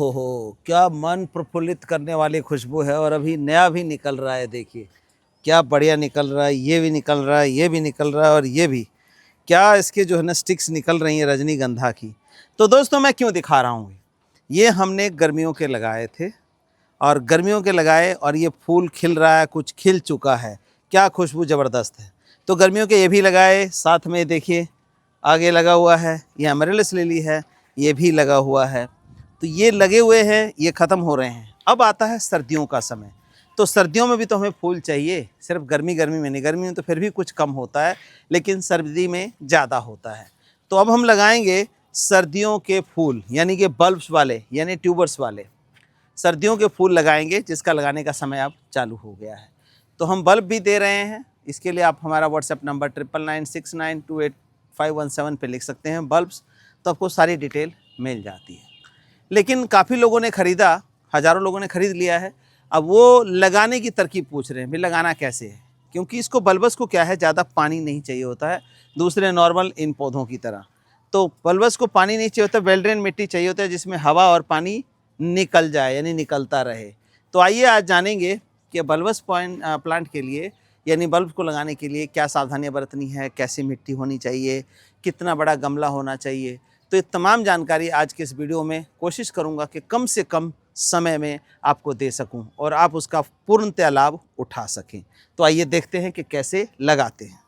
हो क्या मन प्रफुल्लित करने वाली खुशबू है। और अभी नया भी निकल रहा है, देखिए क्या बढ़िया निकल रहा है। ये भी निकल रहा है, ये भी निकल रहा है और ये भी क्या इसके जो है ना स्टिक्स निकल रही हैं रजनीगंधा की। तो दोस्तों मैं क्यों दिखा रहा हूँ, ये हमने गर्मियों के लगाए थे और गर्मियों के लगाए और ये फूल खिल रहा है, कुछ खिल चुका है। क्या खुशबू ज़बरदस्त है। तो गर्मियों के ये भी लगाए, साथ में देखिए आगे लगा हुआ है, ये अमरेलिस लिली है, ये भी लगा हुआ है। तो ये लगे हुए हैं, ये ख़त्म हो रहे हैं। अब आता है सर्दियों का समय। तो सर्दियों में भी तो हमें फूल चाहिए, सिर्फ गर्मी गर्मी में नहीं। गर्मी में तो फिर भी कुछ कम होता है, लेकिन सर्दी में ज़्यादा होता है। तो अब हम लगाएंगे सर्दियों के फूल, यानी कि बल्ब्स वाले, यानी ट्यूबर्स वाले सर्दियों के फूल लगाएंगे, जिसका लगाने का समय अब चालू हो गया है। तो हम बल्ब भी दे रहे हैं। इसके लिए आप हमारा व्हाट्सएप नंबर 9996928517 पे लिख सकते हैं बल्ब्स, तो आपको सारी डिटेल मिल जाती है। लेकिन काफ़ी लोगों ने ख़रीदा, हज़ारों लोगों ने ख़रीद लिया है। अब वो लगाने की तरकीब पूछ रहे हैं, भाई लगाना कैसे है, क्योंकि इसको बल्बस को क्या है, ज़्यादा पानी नहीं चाहिए होता है दूसरे नॉर्मल इन पौधों की तरह। तो बल्बस को पानी नहीं चाहिए होता, वेल ड्रेन मिट्टी चाहिए होता है जिसमें हवा और पानी निकल जाए, यानी निकलता रहे। तो आइए आज जानेंगे कि बल्बस प्लांट के लिए, यानी बल्ब को लगाने के लिए क्या सावधानियां बरतनी है, कैसी मिट्टी होनी चाहिए, कितना बड़ा गमला होना चाहिए। तो ये तमाम जानकारी आज के इस वीडियो में कोशिश करूंगा कि कम से कम समय में आपको दे सकूं और आप उसका पूर्णतः लाभ उठा सकें। तो आइए देखते हैं कि कैसे लगाते हैं।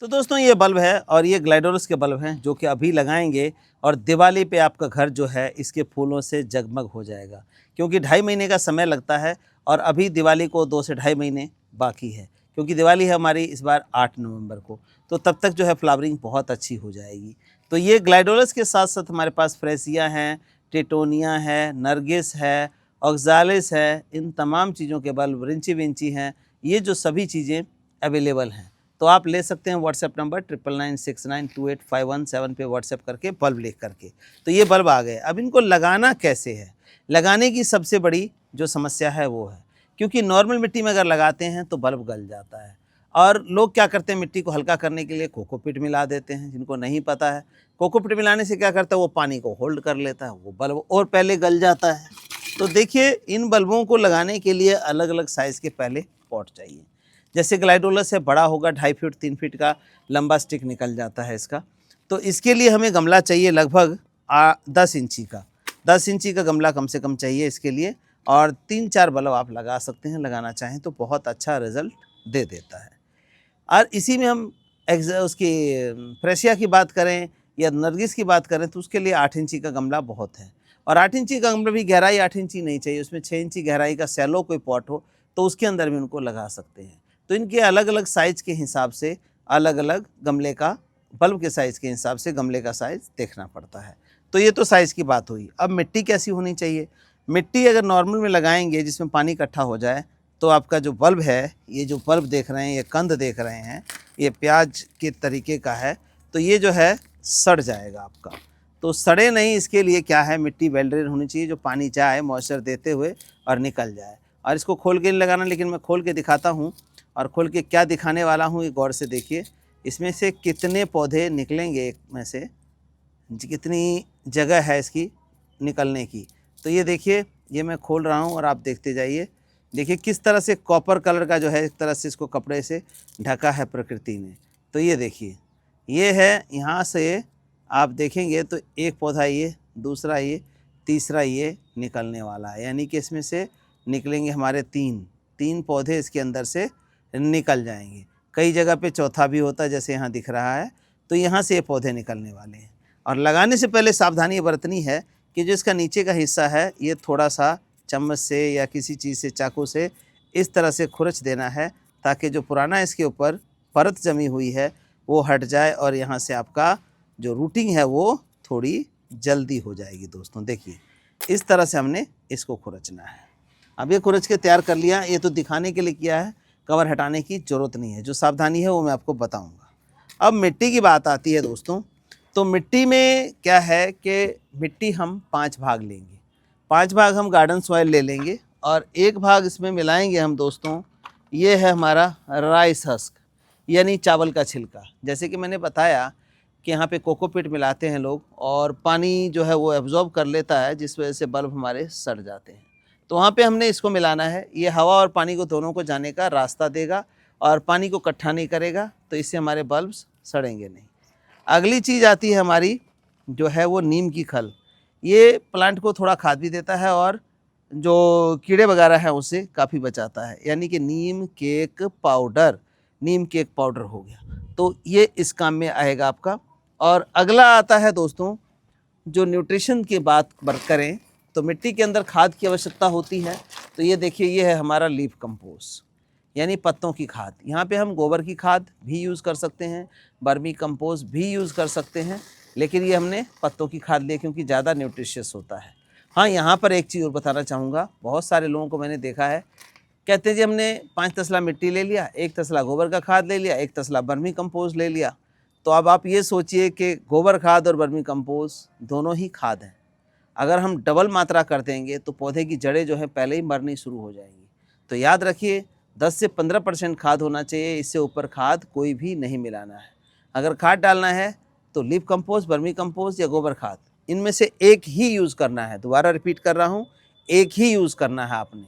तो दोस्तों ये बल्ब है और ये ग्लाइडोलस के बल्ब हैं जो कि अभी लगाएंगे और दिवाली पे आपका घर जो है इसके फूलों से जगमग हो जाएगा, क्योंकि 2.5 महीने का समय लगता है और अभी दिवाली को 2 से 2.5 महीने बाकी है, क्योंकि दिवाली है हमारी इस बार 8 नवंबर को। तो तब तक जो है फ्लावरिंग बहुत अच्छी हो जाएगी। तो ये ग्लाइडोलस के साथ साथ हमारे पास फ्रेसिया हैं, टेटोनिया है, नरगिस है, ऑक्जालिस है, इन तमाम चीज़ों के बल्ब, रिंची विंची हैं, ये जो सभी चीज़ें अवेलेबल हैं। तो आप ले सकते हैं व्हाट्सएप नंबर 9996928517 पे व्हाट्सएप करके बल्ब लिख करके। तो ये बल्ब आ गए। अब इनको लगाना कैसे है, लगाने की सबसे बड़ी जो समस्या है वो है, क्योंकि नॉर्मल मिट्टी में अगर लगाते हैं तो बल्ब गल जाता है। और लोग क्या करते हैं, मिट्टी को हल्का करने के लिए कोकोपीट मिला देते हैं। जिनको नहीं पता है, कोकोपीट मिलाने से क्या करता है, वो पानी को होल्ड कर लेता है, वो बल्ब और पहले गल जाता है। तो देखिए इन बल्बों को लगाने के लिए अलग अलग साइज़ के पहले पॉट चाहिए। जैसे ग्लाइडोलस है, बड़ा होगा 2.5 फीट 3 फीट का लंबा स्टिक निकल जाता है इसका। तो इसके लिए हमें गमला चाहिए लगभग 10 इंची का। 10 इंची का गमला कम से कम चाहिए इसके लिए। और 3-4 बल्ब आप लगा सकते हैं, लगाना चाहें तो बहुत अच्छा रिजल्ट दे देता है। और इसी में हम उसकी फ्रेशिया की बात करें या नरगिस की बात करें तो उसके लिए 8 इंची का गमला बहुत है। और 8 इंची का गमला भी गहराई 8 इंची नहीं चाहिए, उसमें 6 इंची गहराई का सैलो कोई पॉट हो तो उसके अंदर भी उनको लगा सकते हैं। तो इनके अलग अलग साइज़ के हिसाब से अलग अलग गमले का, बल्ब के साइज़ के हिसाब से गमले का साइज़ देखना पड़ता है। तो ये तो साइज़ की बात हुई। अब मिट्टी कैसी होनी चाहिए। मिट्टी अगर नॉर्मल में लगाएंगे जिसमें पानी इकट्ठा हो जाए तो आपका जो बल्ब है, ये जो बल्ब देख रहे हैं, ये कंद देख रहे हैं, ये प्याज के तरीके का है, तो ये जो है सड़ जाएगा आपका। तो सड़े नहीं, इसके लिए क्या है, मिट्टी वेल ड्रेन होनी चाहिए जो पानी जाए मॉइस्चर देते हुए और निकल जाए। और इसको खोल के नहीं लगाना, लेकिन मैं खोल के दिखाता हूँ। और खोल के क्या दिखाने वाला हूँ ये गौर से देखिए। इसमें से कितने पौधे निकलेंगे, एक में से कितनी जगह है इसकी निकलने की। तो ये देखिए, ये मैं खोल रहा हूँ और आप देखते जाइए। देखिए किस तरह से कॉपर कलर का जो है, एक तरह से इसको कपड़े से ढका है प्रकृति ने। तो ये देखिए, ये है, यहाँ से आप देखेंगे तो एक पौधा ये, दूसरा ये, तीसरा ये निकलने वाला है। यानी कि इसमें से निकलेंगे हमारे तीन पौधे इसके अंदर से निकल जाएंगे। कई जगह पे चौथा भी होता है, जैसे यहाँ दिख रहा है। तो यहाँ से ये पौधे निकलने वाले हैं। और लगाने से पहले सावधानी बरतनी है कि जो इसका नीचे का हिस्सा है, ये थोड़ा सा चम्मच से या किसी चीज़ से, चाकू से इस तरह से खुरच देना है, ताकि जो पुराना इसके ऊपर परत जमी हुई है वो हट जाए और यहाँ से आपका जो रूटिंग है वो थोड़ी जल्दी हो जाएगी। दोस्तों देखिए, इस तरह से हमने इसको खुरचना है। अब ये खुरच के तैयार कर लिया, ये तो दिखाने के लिए किया है, कवर हटाने की ज़रूरत नहीं है। जो सावधानी है वो मैं आपको बताऊँगा। अब मिट्टी की बात आती है दोस्तों। तो मिट्टी में क्या है कि मिट्टी हम 5 भाग लेंगे। 5 भाग हम गार्डन सॉइल ले लेंगे और 1 भाग इसमें मिलाएंगे हम दोस्तों, ये है हमारा राइस हस्क, यानी चावल का छिलका। जैसे कि मैंने बताया कि यहाँ पे कोकोपीट मिलाते हैं लोग और पानी जो है वो एब्जॉर्ब कर लेता है, जिस वजह से बल्ब हमारे सड़ जाते हैं। तो वहाँ पे हमने इसको मिलाना है, ये हवा और पानी को दोनों को जाने का रास्ता देगा और पानी को इकट्ठा नहीं करेगा, तो इससे हमारे बल्ब सड़ेंगे नहीं। अगली चीज़ आती है हमारी जो है वो नीम की खल। ये प्लांट को थोड़ा खाद भी देता है और जो कीड़े वगैरह हैं उससे काफ़ी बचाता है, यानी कि नीम केक पाउडर हो गया, तो ये इस काम में आएगा आपका। और अगला आता है दोस्तों, जो न्यूट्रिशन की बात करें तो मिट्टी के अंदर खाद की आवश्यकता होती है। तो ये देखिए, ये है हमारा लीफ कंपोस्ट, यानी पत्तों की खाद। यहाँ पे हम गोबर की खाद भी यूज़ कर सकते हैं, वर्मी कंपोस्ट भी यूज़ कर सकते हैं, लेकिन ये हमने पत्तों की खाद ली क्योंकि ज़्यादा न्यूट्रिशियस होता है। हाँ, यहाँ पर एक चीज़ और बताना चाहूँगा, बहुत सारे लोगों को मैंने देखा है, कहते हैं जी हमने 5 तसला मिट्टी ले लिया, 1 तसला गोबर का खाद ले लिया, 1 तसला वर्मी कंपोस्ट ले लिया। तो अब आप ये सोचिए कि गोबर खाद और वर्मी कंपोस्ट दोनों ही खाद हैं, अगर हम डबल मात्रा कर देंगे तो पौधे की जड़ें जो है पहले ही मरनी शुरू हो जाएंगी। तो याद रखिए 10 से 15% खाद होना चाहिए, इससे ऊपर खाद कोई भी नहीं मिलाना है। अगर खाद डालना है तो लीफ कंपोस्ट, वर्मी कंपोस्ट या गोबर खाद, इनमें से एक ही यूज़ करना है। दोबारा रिपीट कर रहा हूँ, एक ही यूज़ करना है आपने,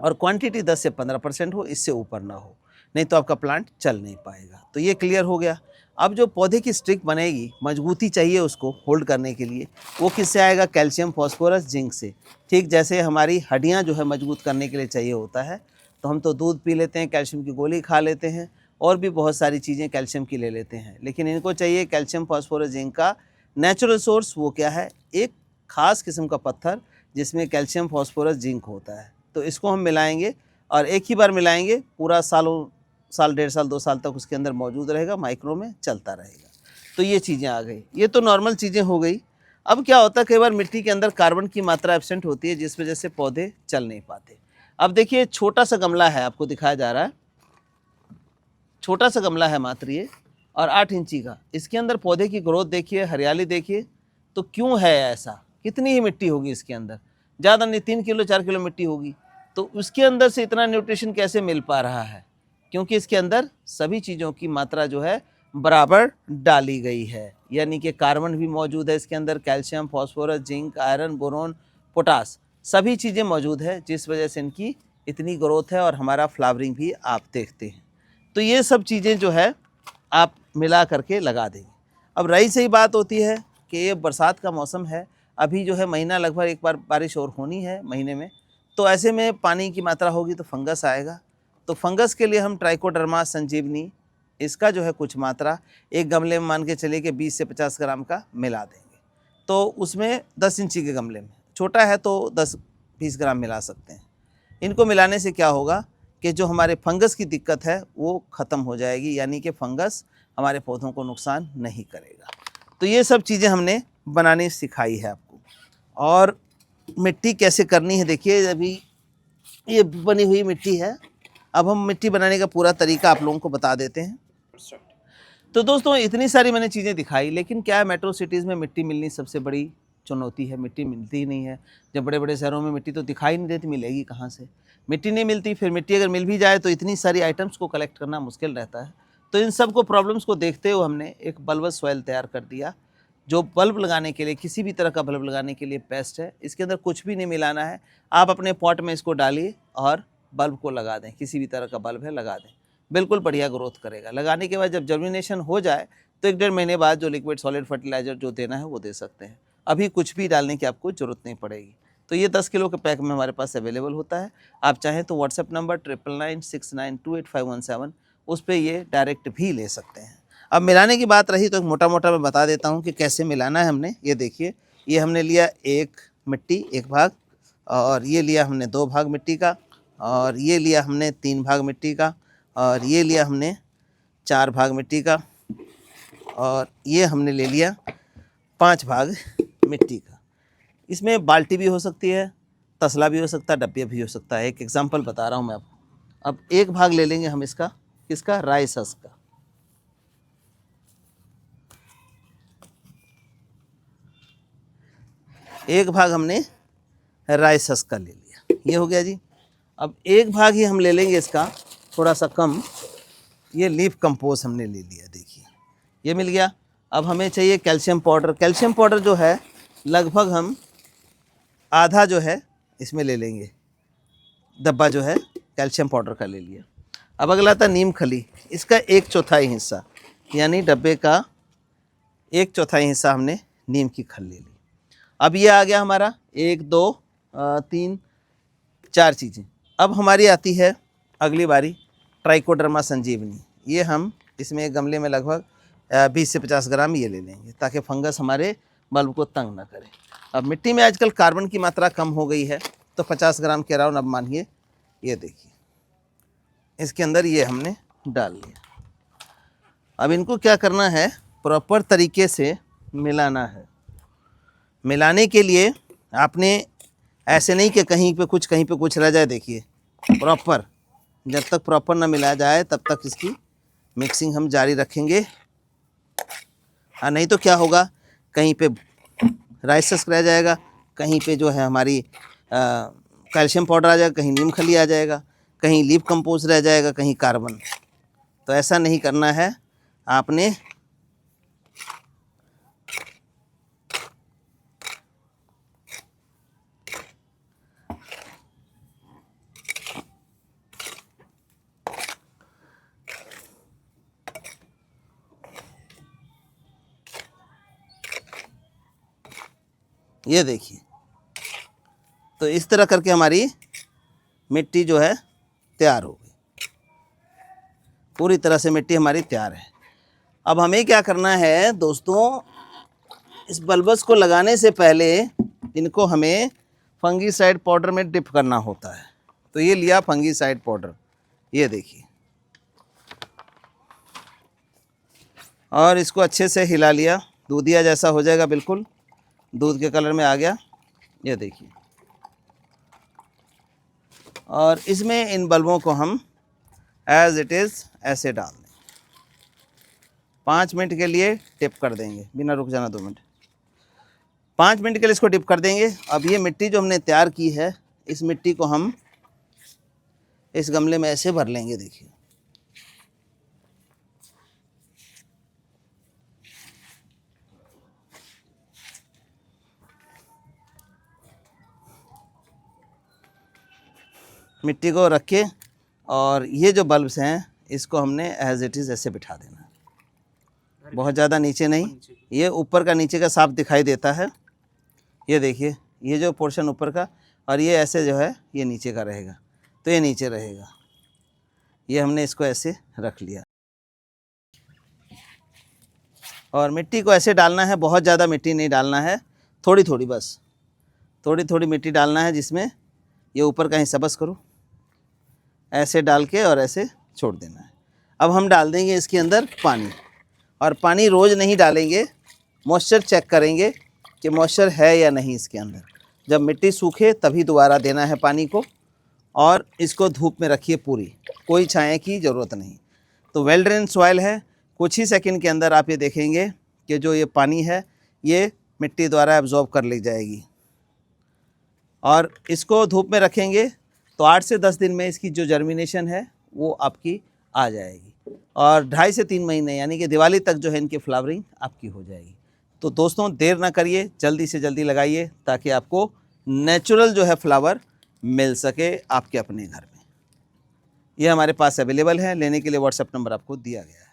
और क्वांटिटी 10 से 15% हो, इससे ऊपर ना हो, नहीं तो आपका प्लांट चल नहीं पाएगा। तो ये क्लियर हो गया। अब जो पौधे की स्टिक बनेगी, मजबूती चाहिए उसको होल्ड करने के लिए, वो किससे आएगा? कैल्शियम, फास्फोरस, जिंक से। ठीक जैसे हमारी हड्डियां जो है मजबूत करने के लिए चाहिए होता है, तो हम तो दूध पी लेते हैं, कैल्शियम की गोली खा लेते हैं और भी बहुत सारी चीज़ें कैल्शियम की ले लेते हैं, लेकिन इनको चाहिए कैल्शियम, फास्फोरस, जिंक का नेचुरल सोर्स। वो क्या है? एक खास किस्म का पत्थर जिसमें कैल्शियम, फास्फोरस, जिंक होता है। तो इसको हम मिलाएंगे और एक ही बार मिलाएंगे, पूरा साल 1.5 साल 2 साल तक उसके अंदर मौजूद रहेगा, माइक्रो में चलता रहेगा। तो ये चीज़ें आ गई, ये तो नॉर्मल चीज़ें हो गई। अब क्या होता है, कई बार मिट्टी के अंदर कार्बन की मात्रा एब्सेंट होती है, जिस वजह से पौधे चल नहीं पाते। अब देखिए, छोटा सा गमला है, आपको दिखाया जा रहा है, छोटा सा गमला है मात्र ये, और 8 इंची का। इसके अंदर पौधे की ग्रोथ देखिए, हरियाली देखिए। तो क्यों है ऐसा? कितनी ही मिट्टी होगी इसके अंदर? ज़्यादा नहीं, 3 किलो 4 किलो मिट्टी होगी। तो उसके अंदर से इतना न्यूट्रिशन कैसे मिल पा रहा है? क्योंकि इसके अंदर सभी चीज़ों की मात्रा जो है बराबर डाली गई है, यानी कि कार्बन भी मौजूद है इसके अंदर, calcium, phosphorus, zinc, iron, boron, potash, सभी चीज़ें मौजूद है, जिस वजह से इनकी इतनी ग्रोथ है और हमारा फ्लावरिंग भी आप देखते हैं। तो ये सब चीज़ें जो है आप मिला करके लगा देंगे। अब रही सही बात होती है कि ये बरसात का मौसम है, अभी जो है महीना लगभग एक बार बारिश और होनी है महीने में, तो ऐसे में पानी की मात्रा होगी तो फंगस आएगा। तो फंगस के लिए हम ट्राइकोडर्मा संजीवनी, इसका जो है कुछ मात्रा एक गमले में मान के चलिए कि 20 से 50 ग्राम का मिला देंगे। तो उसमें 10 इंची के गमले में, छोटा है तो 10-20 ग्राम मिला सकते हैं। इनको मिलाने से क्या होगा कि जो हमारे फंगस की दिक्कत है वो ख़त्म हो जाएगी, यानी कि फंगस हमारे पौधों को नुकसान नहीं करेगा। तो ये सब चीज़ें हमने बनानी सिखाई है आपको। और मिट्टी कैसे करनी है, देखिए अभी ये बनी हुई मिट्टी है। अब हम मिट्टी बनाने का पूरा तरीका आप लोगों को बता देते हैं। तो दोस्तों, इतनी सारी मैंने चीज़ें दिखाई, लेकिन क्या है, मेट्रो सिटीज़ में मिट्टी मिलनी सबसे बड़ी चुनौती है। मिट्टी मिलती ही नहीं है। जब बड़े बड़े शहरों में मिट्टी तो दिखाई नहीं देती, मिलेगी कहाँ से? मिट्टी नहीं मिलती, फिर मिट्टी अगर मिल भी जाए तो इतनी सारी आइटम्स को कलेक्ट करना मुश्किल रहता है। तो इन सब को प्रॉब्लम्स को देखते हुए हमने एक बल्बस सॉइल तैयार कर दिया, जो बल्ब लगाने के लिए, किसी भी तरह का बल्ब लगाने के लिए बेस्ट है। इसके अंदर कुछ भी नहीं मिलाना है, आप अपने पॉट में इसको डालिए और बल्ब को लगा दें, किसी भी तरह का बल्ब है लगा दें, बिल्कुल बढ़िया ग्रोथ करेगा। लगाने के बाद जब जर्मिनेशन हो जाए तो 1-1.5 महीने बाद जो लिक्विड सॉलिड फर्टिलाइजर जो देना है वो दे सकते हैं। अभी कुछ भी डालने की आपको ज़रूरत नहीं पड़ेगी। तो ये 10 किलो के पैक में हमारे पास अवेलेबल होता है। आप चाहें तो व्हाट्सएप नंबर 9996928517 उस पर ये डायरेक्ट भी ले सकते हैं। अब मिलाने की बात रही तो मोटा मोटा मैं बता देता हूँ कि कैसे मिलाना है हमने। ये देखिए, ये हमने लिया एक मिट्टी 1 भाग, और ये लिया हमने 2 भाग मिट्टी का, और ये लिया हमने 3 भाग मिट्टी का, और ये लिया हमने 4 भाग मिट्टी का, और ये हमने ले लिया 5 भाग मिट्टी का। इसमें बाल्टी भी हो सकती है, तसला भी हो सकता है, डब्बे भी हो सकता है। एक एग्जांपल बता रहा हूँ मैं आपको। अब 1 भाग ले लेंगे हम इसका, किसका? राइस हस्क का। एक भाग हमने राइस हस्क का ले लिया, ये हो गया जी। अब 1 भाग ही हम ले लेंगे इसका, थोड़ा सा कम, ये लीफ कंपोस्ट हमने ले लिया। देखिए ये मिल गया। अब हमें चाहिए कैल्शियम पाउडर। कैल्शियम पाउडर जो है लगभग हम आधा जो है इसमें ले लेंगे, डब्बा जो है कैल्शियम पाउडर का ले लिया। अब अगला था नीम खली, इसका 1/4 हिस्सा, यानी डब्बे का 1/4 हिस्सा हमने नीम की खल ले ली। अब ये आ गया हमारा 1 2 3 4 चीज़ें। अब हमारी आती है अगली बारी ट्राइकोडर्मा संजीवनी। ये हम इसमें एक गमले में लगभग 20 से 50 ग्राम ये ले लेंगे, ताकि फंगस हमारे बल्ब को तंग ना करे। अब मिट्टी में आजकल कार्बन की मात्रा कम हो गई है, तो 50 ग्राम के अराउंड अब मानिए, ये देखिए इसके अंदर ये हमने डाल लिया। अब इनको क्या करना है, प्रॉपर तरीके से मिलाना है। मिलाने के लिए आपने ऐसे नहीं कि कहीं पे कुछ रह जाए। देखिए प्रॉपर, जब तक प्रॉपर ना मिलाया जाए तब तक इसकी मिक्सिंग हम जारी रखेंगे। हाँ, नहीं तो क्या होगा, कहीं पे राइस रह जाएगा, कहीं पे जो है हमारी कैल्शियम पाउडर आ जाएगा, कहीं नीम खली आ जाएगा, कहीं लीफ कंपोस्ट रह जाएगा, कहीं कार्बन। तो ऐसा नहीं करना है आपने। ये देखिए, तो इस तरह करके हमारी मिट्टी जो है तैयार हो गई। पूरी तरह से मिट्टी हमारी तैयार है। अब हमें क्या करना है दोस्तों, इस बल्बस को लगाने से पहले इनको हमें फंगीसाइड पाउडर में डिप करना होता है। तो ये लिया फंगीसाइड पाउडर, ये देखिए, और इसको अच्छे से हिला लिया। दूधिया जैसा हो जाएगा, बिल्कुल दूध के कलर में आ गया, ये देखिए। और इसमें इन बल्बों को हम एज इट इज़ ऐसे डाल दें। 5 मिनट के लिए टिप कर देंगे, बिना रुक जाना 2 मिनट। 5 मिनट के लिए इसको डिप कर देंगे। अब ये मिट्टी जो हमने तैयार की है, इस मिट्टी को हम इस गमले में ऐसे भर लेंगे। देखिए मिट्टी को रख के, और ये जो बल्ब्स हैं इसको हमने एज इट इज़ ऐसे बिठा देना है। बहुत ज़्यादा नीचे नहीं, ये ऊपर का नीचे का साफ दिखाई देता है। ये देखिए, ये जो पोर्शन ऊपर का, और ये ऐसे जो है ये नीचे का रहेगा, तो ये नीचे रहेगा। ये हमने इसको ऐसे रख लिया। और मिट्टी को ऐसे डालना है, बहुत ज़्यादा मिट्टी नहीं डालना है, थोड़ी थोड़ी, बस थोड़ी थोड़ी मिट्टी डालना है, जिसमें ये ऊपर का हिस्सा बस करो, ऐसे डाल के और ऐसे छोड़ देना है। अब हम डाल देंगे इसके अंदर पानी, और पानी रोज़ नहीं डालेंगे, मॉइस्चर चेक करेंगे कि मॉइस्चर है या नहीं इसके अंदर। जब मिट्टी सूखे तभी दोबारा देना है पानी को, और इसको धूप में रखिए पूरी, कोई छाया की ज़रूरत नहीं। तो वेल ड्रेन सॉइल है, कुछ ही सेकंड के अंदर आप ये देखेंगे कि जो ये पानी है ये मिट्टी द्वारा एब्जॉर्ब कर ली जाएगी। और इसको धूप में रखेंगे तो 8 से 10 दिन में इसकी जो जर्मिनेशन है वो आपकी आ जाएगी, और 2.5 से 3 महीने यानी कि दिवाली तक जो है इनकी फ्लावरिंग आपकी हो जाएगी। तो दोस्तों देर ना करिए, जल्दी से जल्दी लगाइए, ताकि आपको नेचुरल जो है फ्लावर मिल सके आपके अपने घर में। ये हमारे पास अवेलेबल है, लेने के लिए व्हाट्सएप नंबर आपको दिया गया है।